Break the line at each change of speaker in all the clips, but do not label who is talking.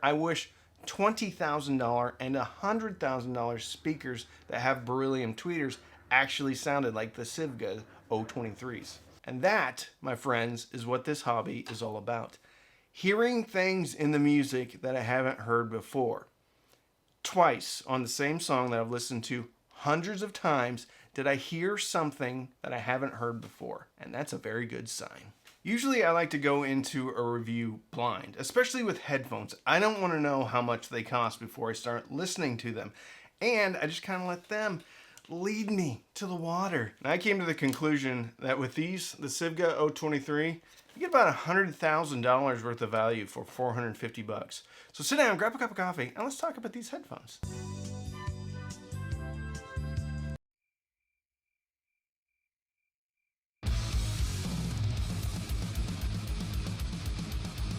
I wish $20,000 and $100,000 speakers that have beryllium tweeters actually sounded like the Sivga 023s. And that, my friends, is what this hobby is all about. Hearing things in the music that I haven't heard before. Twice on the same song that I've listened to hundreds of times did I hear something that I haven't heard before, and that's a very good sign. Usually I like to go into a review blind, especially with headphones. I don't want to know how much they cost before I start listening to them, and I just kind of let them lead me to the water. And I came to the conclusion that with these, the Sivga 023, you get about $100,000 worth of value for 450 bucks. So sit down, grab a cup of coffee, and let's talk about these headphones.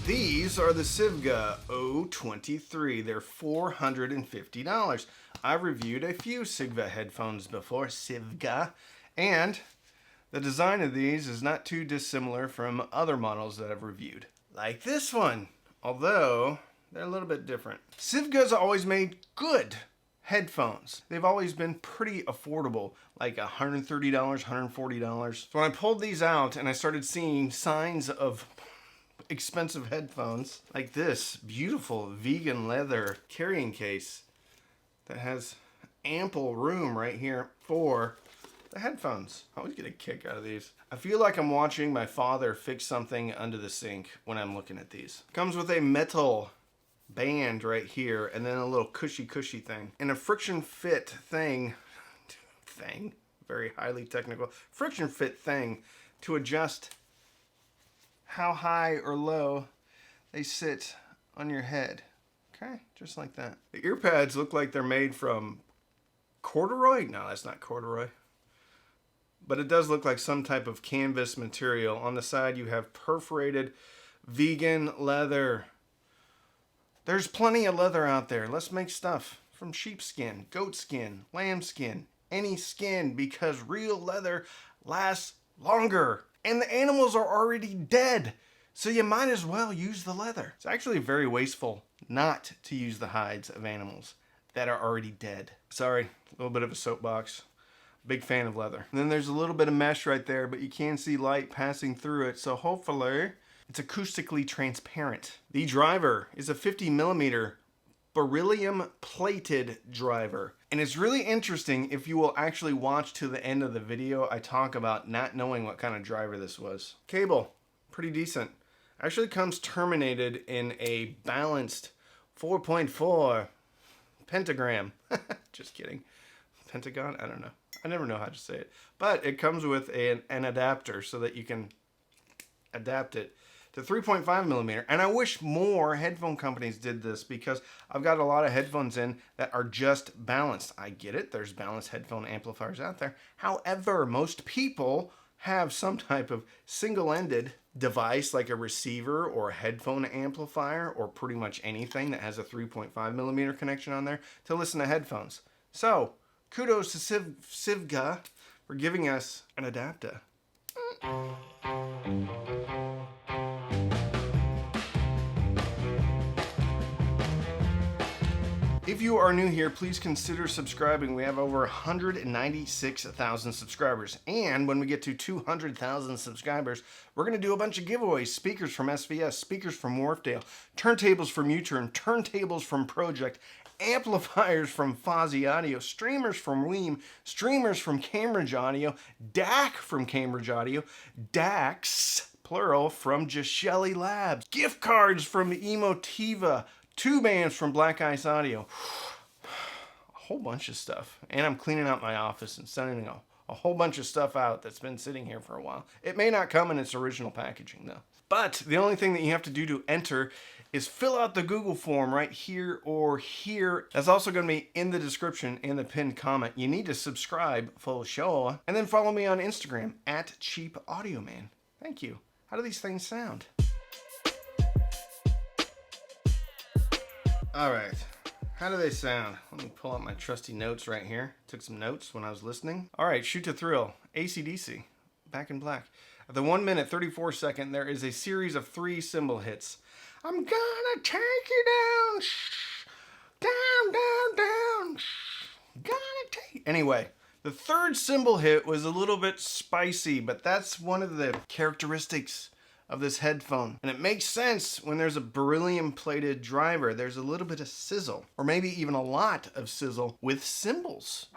These are the Sivga 023. They're $450. I've reviewed a few Sivga headphones before, Sivga, and the design of these is not too dissimilar from other models that I've reviewed. Like this one, although they're a little bit different. Sivga's always made good headphones. They've always been pretty affordable, like $130, $140. So when I pulled these out and I started seeing signs of expensive headphones like this beautiful vegan leather carrying case that has ample room right here for the headphones. I always get a kick out of these. I feel like I'm watching my father fix something under the sink when I'm looking at these. Comes with a metal band right here and then a little cushy thing and a friction fit thing, very highly technical, friction fit thing to adjust how high or low they sit on your head. Okay, just like that. The ear pads look like they're made from corduroy. No, that's not corduroy. But it does look like some type of canvas material. On the side you have perforated vegan leather. There's plenty of leather out there. Let's make stuff from sheepskin, goat skin, lamb skin, any skin, because real leather lasts longer. And the animals are already dead, so you might as well use the leather. It's actually very wasteful not to use the hides of animals that are already dead. Sorry, a little bit of a soapbox. Big fan of leather. And then there's a little bit of mesh right there, but you can see light passing through it, so hopefully it's acoustically transparent. The driver is a 50mm beryllium plated driver. And it's really interesting if you will actually watch to the end of the video. I talk about not knowing what kind of driver this was. Cable, pretty decent. Actually comes terminated in a balanced 4.4 pentagram. Just kidding. Pentagon? I don't know. I never know how to say it. But it comes with an adapter so that you can adapt it to 3.5mm. And I wish more headphone companies did this because I've got a lot of headphones in that are just balanced. I get it. There's balanced headphone amplifiers out there. However, most people have some type of single-ended device like a receiver or a headphone amplifier or pretty much anything that has a 3.5mm connection on there to listen to headphones. So, kudos to Sivga for giving us an adapter. If you are new here, please consider subscribing. We have over 196,000 subscribers. And when we get to 200,000 subscribers, we're going to do a bunch of giveaways. Speakers from SVS, speakers from Wharfdale, turntables from U-Turn, turntables from Project, amplifiers from Fozzy Audio, streamers from Weem, streamers from Cambridge Audio, DAC from Cambridge Audio, DACs, plural, from Gishelli Labs, gift cards from Emotiva, 2 bands from Black Ice Audio, a whole bunch of stuff. And I'm cleaning out my office and sending a whole bunch of stuff out that's been sitting here for a while. It may not come in its original packaging though. But the only thing that you have to do to enter is fill out the Google form right here or here. That's also going to be in the description in the pinned comment. You need to subscribe for sure. And then follow me on Instagram at CheapAudioMan. Thank you. How do these things sound? All right, how do they sound? Let me pull out my trusty notes right here. Took some notes when I was listening. All right, Shoot to Thrill, AC/DC, Back in Black. At the 1 minute 34 second, there is a series of 3 cymbal hits. I'm gonna take you down, down, down, down. Gonna take. Anyway, the third cymbal hit was a little bit spicy, but that's one of the characteristics of this headphone. And it makes sense when there's a beryllium plated driver. There's a little bit of sizzle, or maybe even a lot of sizzle with cymbals.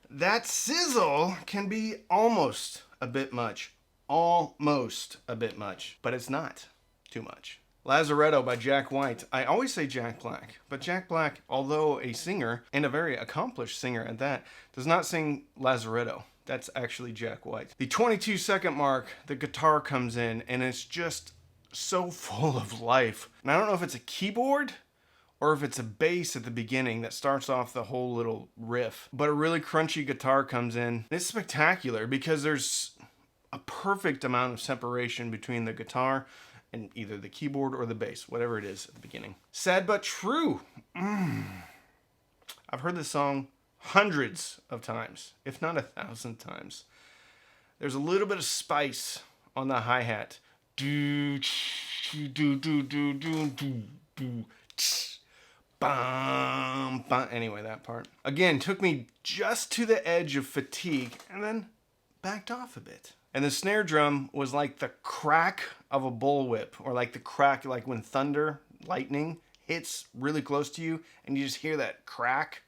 That sizzle can be almost a bit much. Almost a bit much, but it's not too much. Lazaretto by Jack White. I always say Jack Black, but Jack Black, although a singer, and a very accomplished singer at that, does not sing Lazaretto. That's actually Jack White. The 22-second mark, the guitar comes in, and it's just so full of life. And I don't know if it's a keyboard or if it's a bass at the beginning that starts off the whole little riff, but a really crunchy guitar comes in. It's spectacular because there's a perfect amount of separation between the guitar and either the keyboard or the bass, whatever it is at the beginning. Sad but true. I've heard this song hundreds of times, if not 1,000 times. There's a little bit of spice on the hi-hat. Anyway, that part. Again, took me just to the edge of fatigue and then backed off a bit. And the snare drum was like the crack of a bullwhip, or like the crack, like when thunder, lightning hits really close to you and you just hear that crack.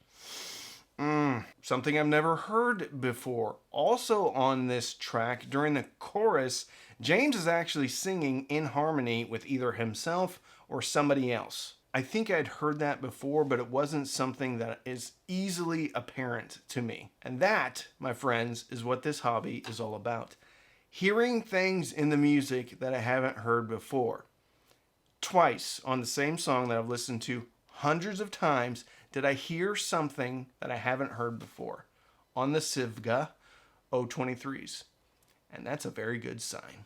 Something I've never heard before. Also on this track, during the chorus, James is actually singing in harmony with either himself or somebody else. I think I'd heard that before, but it wasn't something that is easily apparent to me. And that, my friends, is what this hobby is all about. Hearing things in the music that I haven't heard before. Twice on the same song that I've listened to hundreds of times did I hear something that I haven't heard before on the Sivga 023s. And that's a very good sign.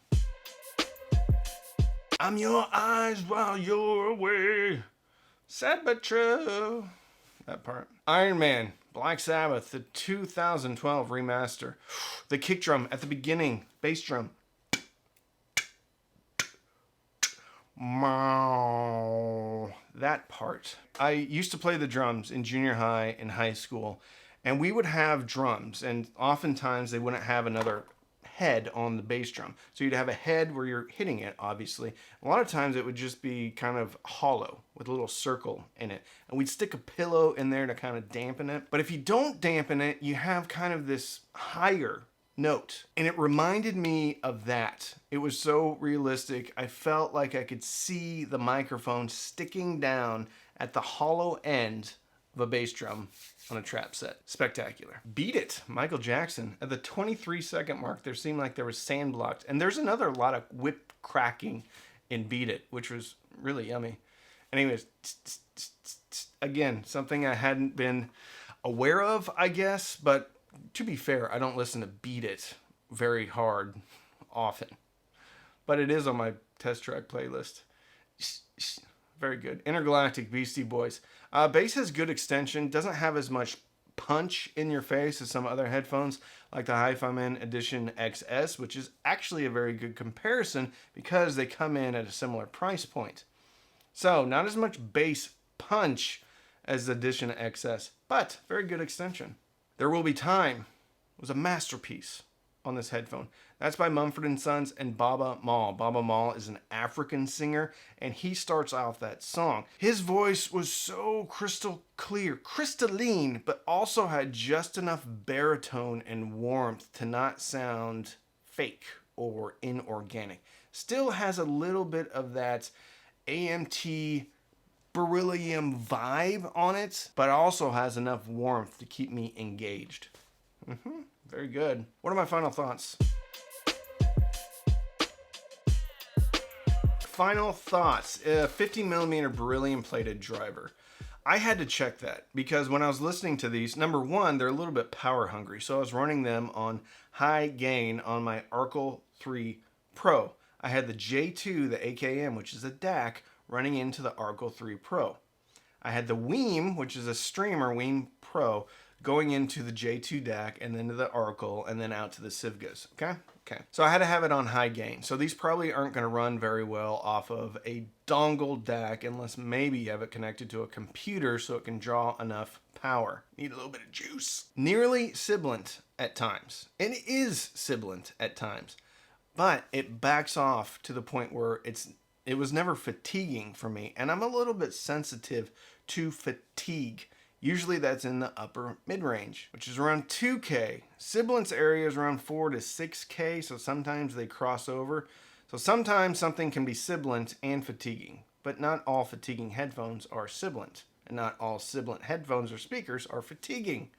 I'm your eyes while you're away. Sad but true. That part. Iron Man, Black Sabbath, the 2012 remaster. The kick drum at the beginning, bass drum. That part. I used to play the drums in junior high and high school, and we would have drums, and oftentimes they wouldn't have another head on the bass drum. So you'd have a head where you're hitting it, obviously. A lot of times it would just be kind of hollow with a little circle in it. And we'd stick a pillow in there to kind of dampen it. But if you don't dampen it, you have kind of this higher note. And it reminded me of that. It was so realistic. I felt like I could see the microphone sticking down at the hollow end of a bass drum on a trap set. Spectacular. Beat It, Michael Jackson. At the 23-second mark, there seemed like there was sand blocked. And there's another lot of whip cracking in Beat It, which was really yummy. Anyways, again, something I hadn't been aware of, I guess. But to be fair, I don't listen to Beat It very hard often. But it is on my test track playlist. Very good. Intergalactic Beastie Boys. Bass has good extension. Doesn't have as much punch in your face as some other headphones, like the Hi-Fi-Man Edition XS, which is actually a very good comparison because they come in at a similar price point. So, not as much bass punch as the Edition XS, but very good extension. There Will Be Time was a masterpiece on this headphone. That's by Mumford & Sons and Baba Maal. Baba Maal is an African singer, and he starts off that song. His voice was so crystal clear, crystalline, but also had just enough baritone and warmth to not sound fake or inorganic. Still has a little bit of that AMT beryllium vibe on it, but also has enough warmth to keep me engaged. Very good. What are my final thoughts? Final thoughts. 50mm beryllium plated driver. I had to check that because when I was listening to these, number one, they're a little bit power hungry. So I was running them on high gain on my Arcal 3 Pro. I had the J2, the AKM, which is a DAC, running into the Arcal 3 Pro. I had the Weem, which is a streamer, Weem Pro, going into the J2 DAC and then to the Arcal and then out to the Sivgas. Okay? Okay, so I had to have it on high gain. So these probably aren't going to run very well off of a dongle DAC unless maybe you have it connected to a computer so it can draw enough power. Need a little bit of juice. Nearly sibilant at times. It is sibilant at times, but it backs off to the point where it was never fatiguing for me, and I'm a little bit sensitive to fatigue. Usually that's in the upper mid-range, which is around 2K. Sibilant's area is around 4 to 6K, so sometimes they cross over. So sometimes something can be sibilant and fatiguing, but not all fatiguing headphones are sibilant, and not all sibilant headphones or speakers are fatiguing.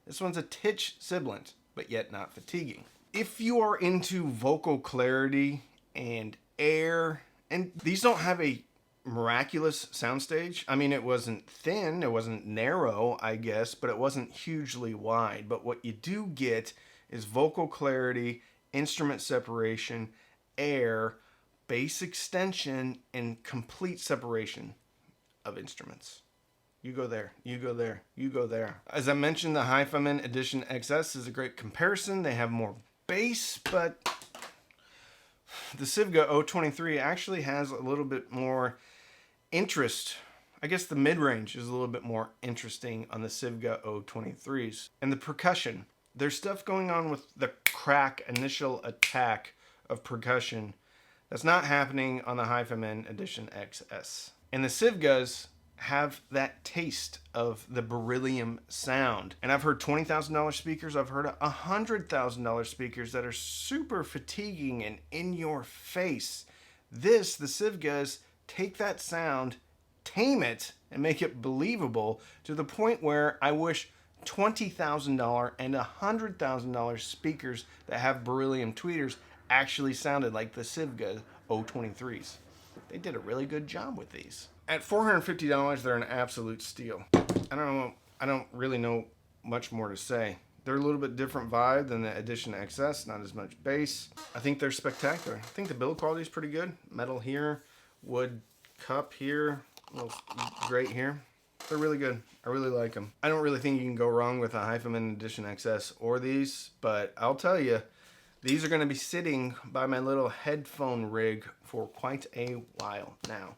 This one's a titch sibilant, but yet not fatiguing. If you are into vocal clarity and air, and these don't have a miraculous soundstage. I mean, it wasn't thin, it wasn't narrow, I guess, but it wasn't hugely wide. But what you do get is vocal clarity, instrument separation, air, bass extension, and complete separation of instruments. You go there, you go there, you go there. As I mentioned, the HiFiMan Edition XS is a great comparison. They have more bass, but the Sivga023 actually has a little bit more interest. I guess the mid-range is a little bit more interesting on the Sivga 023s. And the percussion. There's stuff going on with the crack initial attack of percussion that's not happening on the HiFiMan Edition XS. And the Sivgas have that taste of the beryllium sound. And I've heard $20,000 speakers, I've heard $100,000 speakers that are super fatiguing and in your face. The Sivgas take that sound, tame it, and make it believable to the point where I wish $20,000 and $100,000 speakers that have beryllium tweeters actually sounded like the Sivga 023s. They did a really good job with these. At $450, they're an absolute steal. I don't really know much more to say. They're a little bit different vibe than the Edition XS, not as much bass. I think they're spectacular. I think the build quality is pretty good. Metal here, wood cup here, little grate here. They're really good. I really like them. I don't really think you can go wrong with a HiFiMan Edition XS or these, but I'll tell you, these are going to be sitting by my little headphone rig for quite a while now.